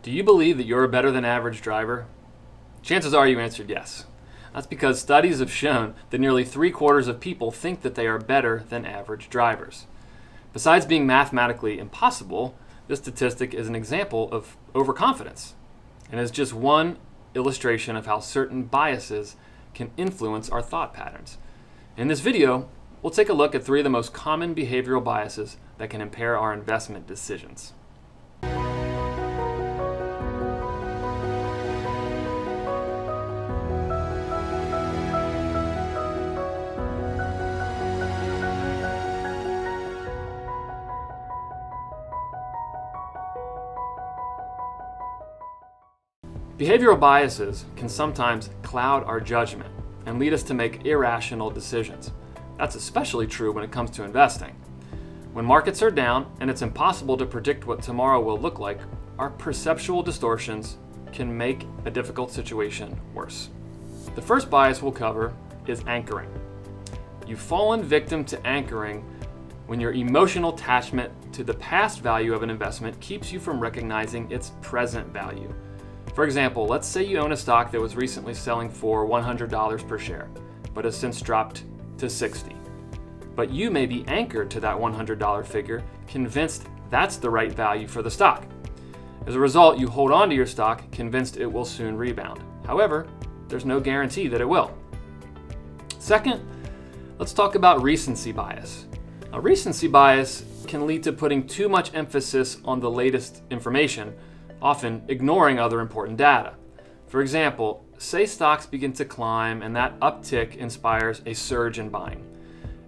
Do you believe that you're a better than average driver? Chances are you answered yes. That's because studies have shown that nearly 3/4 of people think that they are better than average drivers. Besides being mathematically impossible, this statistic is an example of overconfidence and is just one illustration of how certain biases can influence our thought patterns. In this video, we'll take a look at 3 of the most common behavioral biases that can impair our investment decisions. Behavioral biases can sometimes cloud our judgment and lead us to make irrational decisions. That's especially true when it comes to investing. When markets are down and it's impossible to predict what tomorrow will look like, our perceptual distortions can make a difficult situation worse. The first bias we'll cover is anchoring. You've fallen victim to anchoring when your emotional attachment to the past value of an investment keeps you from recognizing its present value. For example, let's say you own a stock that was recently selling for $100 per share, but has since dropped to $60. But you may be anchored to that $100 figure, convinced that's the right value for the stock. As a result, you hold on to your stock, convinced it will soon rebound. However, there's no guarantee that it will. Second, let's talk about recency bias. Now, recency bias can lead to putting too much emphasis on the latest information, often ignoring other important data. For example, say stocks begin to climb and that uptick inspires a surge in buying.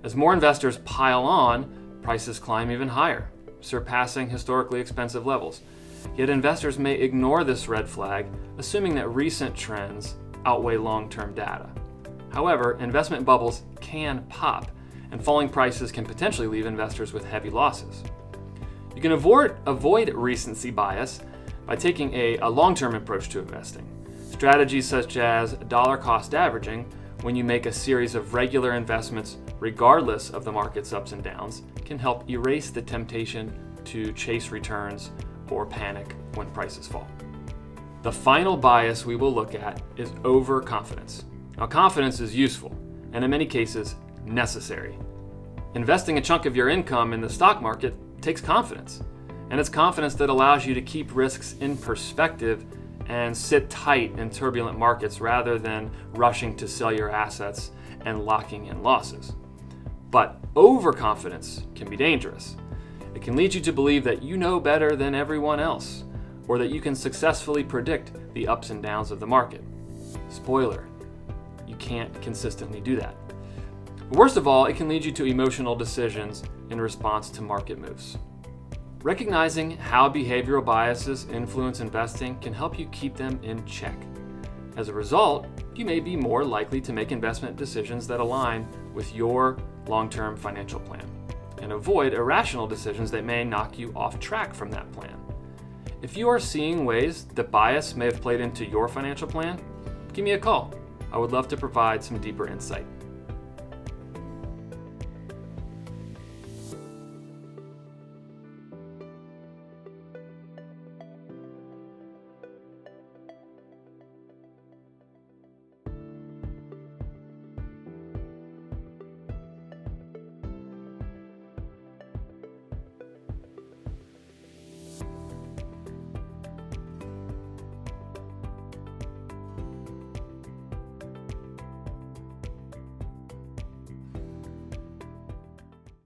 As more investors pile on, prices climb even higher, surpassing historically expensive levels. Yet investors may ignore this red flag, assuming that recent trends outweigh long-term data. However, investment bubbles can pop, and falling prices can potentially leave investors with heavy losses. You can avoid recency bias by taking a long-term approach to investing. Strategies such as dollar cost averaging, when you make a series of regular investments regardless of the market's ups and downs, can help erase the temptation to chase returns or panic when prices fall. The final bias we will look at is overconfidence. Now, confidence is useful and in many cases necessary. Investing a chunk of your income in the stock market takes confidence. And it's confidence that allows you to keep risks in perspective and sit tight in turbulent markets rather than rushing to sell your assets and locking in losses. But overconfidence can be dangerous. It can lead you to believe that you know better than everyone else, or that you can successfully predict the ups and downs of the market. Spoiler, you can't consistently do that. Worst of all, it can lead you to emotional decisions in response to market moves. Recognizing how behavioral biases influence investing can help you keep them in check. As a result, you may be more likely to make investment decisions that align with your long-term financial plan and avoid irrational decisions that may knock you off track from that plan. If you are seeing ways that bias may have played into your financial plan, give me a call. I would love to provide some deeper insight.